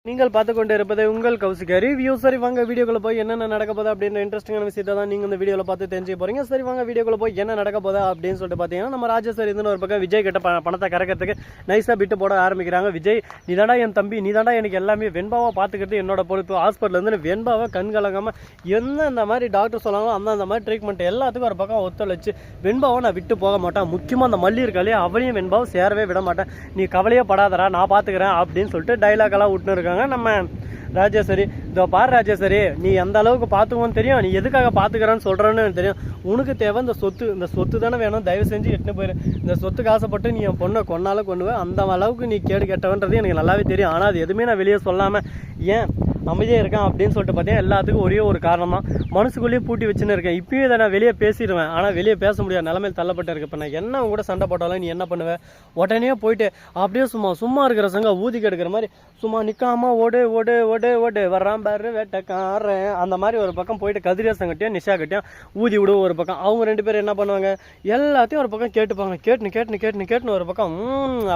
நீங்கள் பார்த்து கொண்டு இருப்பது உங்கள் கௌசிகா ரிவ்யூ. சரி வாங்க வீடியோக்குள்ள போய் என்னென்ன நடக்க போதா அப்படின்ற இன்ட்ரெஸ்டிங்கான விஷயத்தை தான் நீங்கள் இந்த வீடியோவில் பார்த்து தெரிஞ்சுக்க போறீங்க. சரி வாங்க வீடியோக்குள்ள போய் என்ன நடக்க போதா அப்படின்னு சொல்லிட்டு பார்த்தீங்கன்னா, நம்ம ராஜேஸ்வரி இருந்து ஒரு பக்கம் விஜய் கிட்ட பணத்தை கறக்கிறதுக்கு நைஸாக பிட்டு போட ஆரம்பிக்கிறாங்க. விஜய், நீதாண்டா என் தம்பி, நீதாண்டா எனக்கு எல்லாமே, வெண்பாவை பார்த்துக்கிட்டு என்னோட பொறுப்பு, ஹாஸ்பிட்டல் இருந்து வெண்பாவை கண் கலங்காமல் இந்த மாதிரி டாக்டர் சொல்லாங்களோ அந்த மாதிரி ட்ரீட்மெண்ட் எல்லாத்துக்கும் ஒரு பக்கம் ஒத்துழைச்சு வெண்பாவை நான் விட்டு போக மாட்டேன். முக்கியமாக அந்த மல்லி இருக்காலே அவளையும் வெண்பாவை சேரவே விட மாட்டேன். நீ கவலையே படாதரா, நான் பார்த்துக்கிறேன் அப்படின்னு சொல்லிட்டு டைலாக் எல்லாம் விட்டுன்னு இருக்காங்க நம்ம ராஜேஸ்வரி. இதோ பாரு ராஜேஸ்வரி, நீ எந்த அளவுக்கு பார்த்துக்கோன்னு தெரியும், நீ எதுக்காக பார்த்துக்கிறேன்னு சொல்கிறேன்னு தெரியும். உனக்கு தேவை இந்த சொத்து தானே வேணும், தயவு செஞ்சு எட்டுன்னு போயிரு. இந்த சொத்துக்கு ஆசைப்பட்டு நீ என் பொண்ணை கொண்டாலும் கொண்டு போய் அந்த அளவுக்கு நீ கேடு கெட்டவன்றது எனக்கு நல்லாவே தெரியும். ஆனால் அது எதுவுமே நான் வெளியே சொல்லாமல் ஏன் அமைதியாக இருக்கேன் அப்படின்னு சொல்லிட்டு பார்த்தீங்கன்னா, எல்லாத்துக்கும் ஒரே ஒரு காரணம் தான், மனசுக்குள்ளேயே பூட்டி வச்சுன்னு இருக்கேன். இப்பயும் இதை நான் வெளியே பேசிடுவேன், ஆனால் வெளியே பேச முடியாது நிலைமையில் தள்ளப்பட்டு இருக்கு. இப்போ நான் என்ன கூட சண்டை போட்டாலும் நீ என்ன பண்ணுவேன், உடனே போயிட்டு அப்படியே சும்மா இருக்கிற சங்க ஊதி கெடுக்கிற மாதிரி சும்மா நிற்காம ஓடு ஓடு ஓடு ஓடு வர்றான் பாரு வேட்டைக்காரன் அந்த மாதிரி ஒரு பக்கம் போயிட்டு கதிரேசன் கட்டியும் நிஷா கட்டியும் ஊதி விடுவோம் ஒரு பக்கம். அவங்க ரெண்டு பேரும் என்ன பண்ணுவாங்க, எல்லாத்தையும் ஒரு பக்கம் கேட்டுப்பாங்க. கேட்டுன்னு ஒரு பக்கம்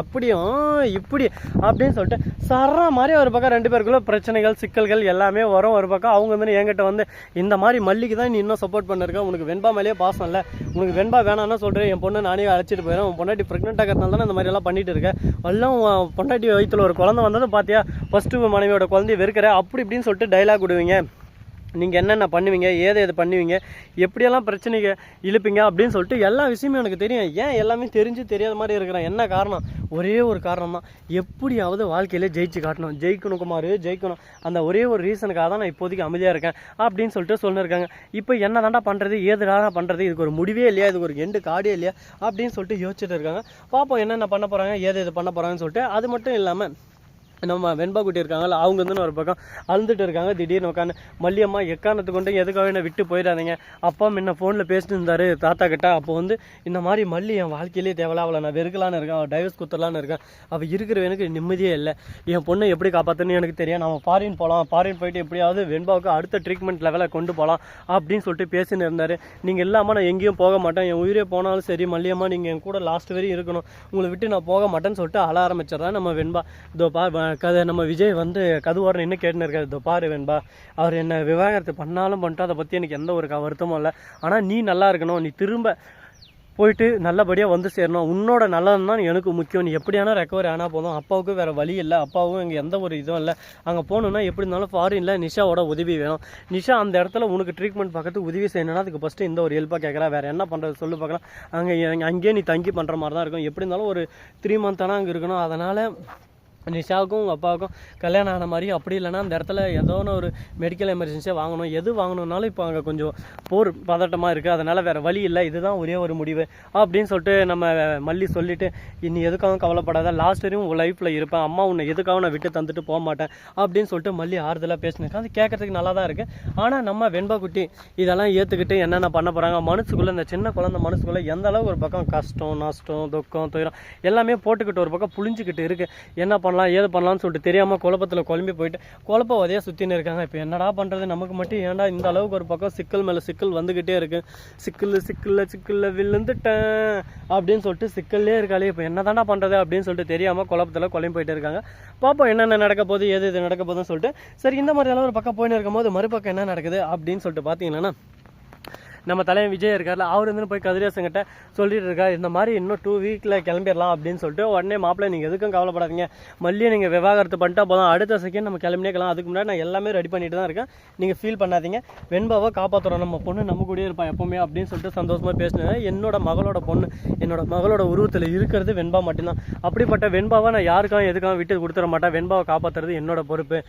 அப்படியும் இப்படி அப்படின்னு சொல்லிட்டு சர்ற மாதிரி ஒரு பக்கம் ரெண்டு பேருக்குள்ள பிரச்சனைகள் சிக்கல்கள் எல்லாமே வரும். ஒரு பக்கம் அவங்க வந்து என்கிட்ட வந்து இந்த மாதிரி மல்லிக்கு தான் நீ இன்னும் சப்போர்ட் பண்ணிருக்க, உனக்கு வெண்பா மேலேயே பாசம் இல்லை, உனக்கு வெண்பா வேணாம்னா சொல்கிறேன், என் பொண்ணு நானே அழைச்சிட்டு போயிடும், உன் பொண்டாட்டி ப்ரெக்னென்ட் ஆகிறதுனால தானே இந்த மாதிரி எல்லாம் பண்ணிட்டு இருக்கேன், எல்லாம் பொண்டாட்டி வயிற்றுல ஒரு குழந்தை வந்தது பார்த்தியா, ஃபஸ்ட்டு மனைவியோட குழந்தைய வெறுக்கிற அப்படி இப்படின்னு சொல்லிட்டு டைலாக் விடுவீங்க. நீங்கள் என்னென்ன பண்ணுவீங்க, எது பண்ணுவீங்க, எப்படியெல்லாம் பிரச்சனைக்கு இழுப்பீங்க அப்படின்னு சொல்லிட்டு எல்லா விஷயமும் எனக்கு தெரியும். ஏன் எல்லாமே தெரிஞ்சு தெரியாத மாதிரி இருக்கிறேன், என்ன காரணம், ஒரே ஒரு காரணம் தான், எப்படியாவது வாழ்க்கையில் ஜெயிச்சு காட்டணும், ஜெயிக்கணும் குமார் ஜெயிக்கணும், அந்த ஒரே ஒரு ரீசனுக்காக தான் நான் இப்போதைக்கு அமைதியாக இருக்கேன் அப்படின்னு சொல்லிட்டு சொல்லியிருக்காங்க. இப்போ என்ன தாண்டா பண்ணுறது, ஏதுடா பண்ணுறது, இதுக்கு ஒரு முடிவே இல்லையா, இதுக்கு ஒரு எண்டு கார்டே இல்லையா அப்படின்னு சொல்லிட்டு யோசிச்சுட்டு இருக்காங்க. பார்ப்போம் என்னென்ன பண்ண போகிறாங்க, எது பண்ண போகிறாங்கன்னு சொல்லிட்டு. அது மட்டும் இல்லாமல் நம்ம வெண்பா குட்டி இருக்காங்கல்ல, அவங்க வந்து ஒரு பக்கம் அழுந்துட்டு இருக்காங்க. திடீர்னு உட்காந்து மல்லியம்மா எக்காரணத்து கொண்டு எதுக்காக என்ன விட்டு போயிடாதீங்க, அப்பா முன்ன ஃபோனில் பேசிட்டு இருந்தார் தாத்தா கிட்ட, அப்போ வந்து இந்த மாதிரி மல்லி என் வாழ்க்கையிலே தேவையில்ல, அவளை நான் வெறுக்கலான்னு இருக்கேன், அவள் டைவர்ஸ் குத்தலான்னு இருக்கேன், அவள் இருக்கிறவனுக்கு நிம்மதியே இல்லை, என் பொண்ணை எப்படி காப்பாற்றணும்னு எனக்கு தெரியும், நம்ம ஃபாரின் போகலாம், ஃபாரின் போயிட்டு எப்படியாவது வெண்பாவுக்கு அடுத்த ட்ரீட்மெண்ட் லெவலில் கொண்டு போகலாம் அப்படின்னு சொல்லிட்டு பேசின்னு இருந்தார். நீங்கள் இல்லாமல் நான் எங்கேயும் போக மாட்டேன், என் உயிரே போனாலும் சரி மல்லியம்மா நீங்கள் என் கூட லாஸ்ட் வரையும் இருக்கணும், உங்களை விட்டு நான் போக மாட்டேன்னு சொல்லிட்டு அழ ஆரம்பிச்சிடறேன் நம்ம வெண்பா. இதோ கதை நம்ம விஜய் வந்து கதுவாரம் இன்னும் கேட்டுன்னு இருக்காரு. இதோ பாரு வெண்பா, அவர் என்ன விவாகரத்து பண்ணாலும் பண்ணிட்டு அதை பற்றி எனக்கு எந்த ஒரு வருத்தமும் இல்லை, ஆனால் நீ நல்லா இருக்கணும், நீ திரும்ப போயிட்டு நல்லபடியாக வந்து சேரணும், உன்னோட நல்லது தான் எனக்கு முக்கியம், நீ எப்படியானா ரெக்கவரி ஆனால் போதும், அப்பாவுக்கு வேறு வழி இல்லை, அப்பாவும் இங்கே எந்த ஒரு இதுவும் இல்லை, அங்கே போகணுன்னா எப்படி இருந்தாலும் ஃபாரினில் நிஷாவோட உதவி வேணும், நிஷா அந்த இடத்துல உனக்கு ட்ரீட்மெண்ட் பார்க்கறது உதவி செய்யணும்னா அதுக்கு ஃபஸ்ட்டு இந்த ஒரு ஹெல்ப்பாக கேட்குறா, வேறு என்ன பண்ணுறது சொல்லு பார்க்கலாம், அங்கேயே நீ தங்கி பண்ணுற மாதிரி தான் இருக்கும், எப்படி இருந்தாலும் ஒரு 3 month ஆனால் அங்கே இருக்கணும், அதனால் நிஷாவுக்கும் உங்கள் அப்பாவுக்கும் கல்யாணம் ஆன மாதிரி, அப்படி இல்லைனா அந்த இடத்துல ஏதோ ஒரு மெடிக்கல் எமர்ஜென்சியாக வாங்கணும், எது வாங்கணுன்னாலும் இப்போ அங்கே கொஞ்சம் போர் பதட்டமாக இருக்குது, அதனால் வேறு வழி இல்லை, இதுதான் ஒரே ஒரு முடிவு அப்படின்னு சொல்லிட்டு நம்ம மல்லி சொல்லிவிட்டு, இனி எதுக்காகவும் கவலைப்படாத, லாஸ்ட் வரையும் உங்கள் லைஃப்பில் இருப்பேன், அம்மா உன்னை எதுக்காகவும் நான் விட்டு தந்துட்டு போக மாட்டேன் அப்படின்னு சொல்லிட்டு மல்லி ஆறுதலாக பேசினிருக்கேன். அது கேட்கறதுக்கு நல்லா தான் இருக்குது. ஆனால் நம்ம வெண்பா குட்டி இதெல்லாம் ஏற்றுக்கிட்டு என்னென்ன பண்ண போகிறாங்க, மனசுக்குள்ளே இந்த சின்ன குழந்தை மனசுக்குள்ளே எந்த அளவுக்கு ஒரு பக்கம் கஷ்டம் நஷ்டம் துக்கம் துயரம் எல்லாமே போட்டுக்கிட்டு ஒரு பக்கம் புளிஞ்சிக்கிட்டு இருக்குது, என்ன பண்ணலாம் ஏது பண்ணலாம்னு சொல்லிட்டு தெரியாமல் குழப்பத்தில் குழம்பி போயிட்டு குழப்பவதையாக சுற்றின்னு இருக்காங்க. இப்போ என்னடா பண்ணுறது, நமக்கு மட்டும் ஏன்டா இந்த அளவுக்கு ஒரு பக்கம் சிக்கல் மேலே சிக்கல் வந்துக்கிட்டே இருக்குது, சிக்கலில் விழுந்துட்டேன் அப்படின்னு சொல்லிட்டு சிக்கல்லே இருக்காளே, இப்போ என்ன தாண்டா பண்ணுறது அப்படின்னு சொல்லிட்டு தெரியாமல் குழப்பத்தில் குழம்பி போயிட்டு இருக்காங்க. பார்ப்போம் என்னென்ன நடக்க போகுது, எது நடக்க போகுதுன்னு சொல்லிட்டு. சரி, இந்த மாதிரி எல்லாம் ஒரு பக்கம் போயின்னு இருக்கும் போது மறுபக்கம் என்ன நடக்குது அப்படின்னு சொல்லிட்டு பார்த்தீங்கன்னா, நம்ம தலைவன் விஜய் இருக்கார்ல, அவர் வந்து போய் கதிரேசங்கிட்ட சொல்லிட்டு இருக்காரு, இந்த மாதிரி இன்னும் 2 வீக்கில் கிளம்பிடலாம் அப்படின்னு சொல்லிட்டு. உடனே மாப்பிள்ளை நீங்கள் எதுக்கும் கவலைப்படாதீங்க, மல்லியை நீங்கள் விவாகரத்து பண்ணிட்டா போதும், அடுத்த செகண்ட் நம்ம கிளம்பினேக்கலாம், அதுக்கு முன்னாடி நான் எல்லாமே ரெடி பண்ணிட்டு தான் இருக்கேன், நீங்கள் ஃபீல் பண்ணாதீங்க, வெண்பாவை காப்பாற்றுறோம், நம்ம பொண்ணு நம்ம கூடயே இருப்பான் எப்போவுமே அப்படின்னு சொல்லிட்டு சந்தோஷமாக பேசினேன். என்னோட மகளோட உருவத்தில் இருக்கிறது வெண்பா மட்டும்தான், அப்படிப்பட்ட வெண்பாவை நான் யாருக்காகவும் எதுக்காகவும் விட்டு கொடுத்துட மாட்டேன், வெண்பாவை காப்பாற்றுறது என்னோட பொறுப்பு,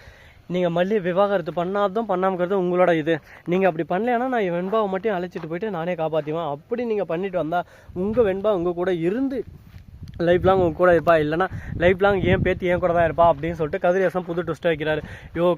நீங்கள் மல்லி விவாகரத்து பண்ணாதும் பண்ணாமக்கிறது உங்களோட இது, நீங்கள் அப்படி பண்ணலைன்னா நான் என் வெண்பாவை மட்டும் அழைச்சிட்டு போயிட்டு நானே காப்பாற்றுவேன், அப்படி நீங்கள் பண்ணிட்டு வந்தால் உங்கள் வெண்பா உங்கள் கூட இருந்து லைஃப் லாங் உங்க கூட இருப்பா, இல்லைனா லைஃப் லாங் ஏன் பேத்தி ஏன் கூட தான் இருப்பா அப்படின்னு சொல்லிட்டு கதிரேசன் புது ட்விஸ்ட் வைக்கிறாரு.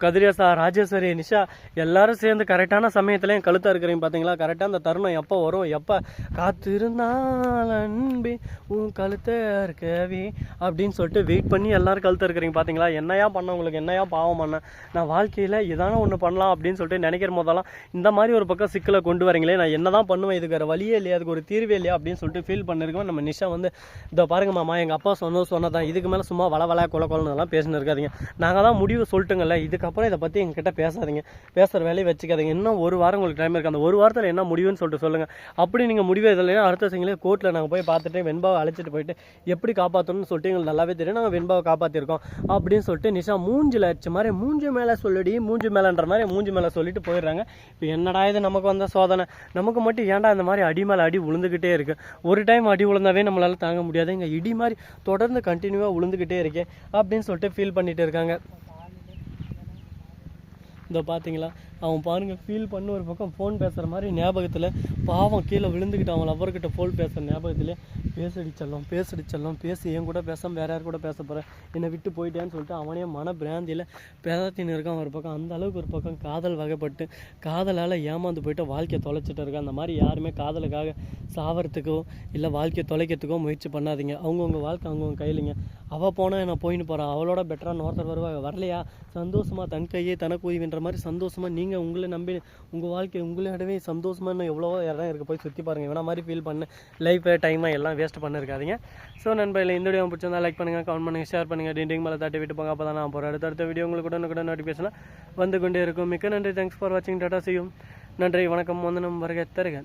கதிரேசா, ராஜேஸ்வரி, நிஷா எல்லாரும் சேர்ந்து கரெக்டான சமயத்தில் என் கழுத்தாக இருக்கிறீங்க பார்த்தீங்களா, கரெக்டாக அந்த தருணம் எப்போ வரும், எப்போ காத்திருந்தால் அன்பி உன் கழுத்தை இருக்கவே அப்படின்னு சொல்லிட்டு வெயிட் பண்ணி எல்லாரும் கழுத்த இருக்கிறீங்க பார்த்தீங்களா, என்னையா பண்ண உங்களுக்கு, என்னையா பாவம் பண்ண, நான் வாழ்க்கையில் இதான ஒன்று பண்ணலாம் அப்படின்னு சொல்லிட்டு நினைக்கிற போதெல்லாம் இந்த மாதிரி ஒரு பக்கம் சிக்கலை கொண்டு வரீங்களே, நான் என்ன தான் பண்ணுவேன், இதுக்கு வேறு வழியே இல்லையா, அதுக்கு ஒரு தீர்வே இல்லையா அப்படின்னு சொல்லிட்டு ஃபீல் பண்ணிருக்கோம். நம்ம நிஷா வந்து இதோ பாருங்க விடுங்க மாமா, எங்கள் அப்பா சொன்னதான், இதுக்கு மேலே சும்மா வள கொலன்னு பேசின்னு இருக்காதிங்க. நாங்கள் தான் முடிவு சொல்லிட்டுங்கல்ல, இதுக்கப்புறம் இதை பற்றி எங்ககிட்ட பேசாதீங்க, பேசுகிற வேலையை வச்சுக்காதீங்க. இன்னும் ஒரு வாரம் உங்களுக்கு டைம் இருக்குது, அந்த ஒரு வாரத்தில் என்ன முடிவுன்னு சொல்லிட்டு சொல்லுங்கள். அப்படி நீங்கள் முடிவு இல்லைன்னா அடுத்த சிங்களே கோர்ட்டில் நாங்கள் போய் பார்த்துட்டு வெண்பாவை அழைச்சிட்டு போயிட்டு எப்படி காப்பாற்றணும்னு சொல்லிட்டு எங்களுக்கு நல்லாவே தெரியும், நாங்கள் வெண்பாவை காப்பாற்றிருக்கோம் அப்படின்னு சொல்லிட்டு நிஷா மூஞ்சில் அடிச்ச மாதிரி மூஞ்சி மேலே சொல்லிடி, மூஞ்சி மேலேன்ற மாதிரி மூஞ்சி மேலே சொல்லிட்டு போயிடுறாங்க. இப்போ என்னடா இது நமக்கு வந்த சோதனை, நமக்கு மட்டும் ஏன்டா இந்த மாதிரி அடி மேலே அடி விழுந்துக்கிட்டே இருக்குது. ஒரு டைம் அடி விழுந்தாவே நம்மளால் தாங்க முடியாது, இங்கே இடி மாதிரி தொடர்ந்து கண்டினியூவாக விழுந்துக்கிட்டே இருக்கேன் அப்படின்னு சொல்லிட்டு ஃபீல் பண்ணிட்டு இருக்காங்க. இதோ பார்த்தீங்களா, அவன் பாருங்கள் ஃபீல் பண்ண ஒரு பக்கம் ஃபோன் பேசுகிற மாதிரி ஞாபகத்தில் பாவம் கீழே விழுந்துக்கிட்டு அவன் லவ்வர்கிட்ட ஃபோன் பேசுகிற ஞாபகத்தில் பேசடிச்செல்லாம் பேசி என் கூட பேசாமல் வேறு யார் கூட பேச போகிறேன், என்னை விட்டு போயிட்டேன்னு சொல்லிட்டு அவனே மன பிராந்தியில் பேதத்தின்னு இருக்கான் ஒரு பக்கம். அந்த அளவுக்கு ஒரு பக்கம் காதல் வகைப்பட்டு காதலால் ஏமாந்து போயிட்டு வாழ்க்கையை தொலைச்சிட்டு இருக்கான். அந்த மாதிரி யாருமே காதலுக்காக சாவறதுக்கோ இல்லை வாழ்க்கையை தொலைக்கிறதுக்கோ முயற்சி பண்ணாதீங்க. அவங்கவுங்க வாழ்க்கை அவங்கவுங்க கையிலிங்க. அவள் போனால் நான் போயின்னு போகிறான், அவளோட பெட்டராக ஒருத்தர் வருவாங்க, வரலையா சந்தோஷமாக தன் கையே தனக்கு உய்வின்ற மாதிரி சந்தோஷமாக நீங்கள் உங்களை நம்பி உங்கள் வாழ்க்கை உங்களிடவே சந்தோஷமாக இன்னும் எவ்வளோ இடம் இருக்குது, போய் சுற்றி பாருங்கள். இவனா மாதிரி ஃபீல் பண்ணு, லைஃப்பை டைமாக எல்லாம் வேஸ்ட் பண்ணிருக்காதீங்க. ஸோ நண்பர்களே, இந்த வீடியோ பிடிச்சிருந்தா லைக் பண்ணுங்கள், கமெண்ட் பண்ணுங்கள், ஷேர் பண்ணுங்கள், டிண்டிங் மேலே தட்டி விட்டு போங்க. அப்போ தான் நான் போகிறேன் அடுத்த வீடியோ உங்களுக்கு கூட நோட்டிஃபிகேஷன் வந்து கொண்டே இருக்கும். மிக்க நன்றி, தேங்க்ஸ் ஃபார் வாட்சிங், டாடா, see you. நன்றி, வணக்கம், வந்தனம், வருக, தருக.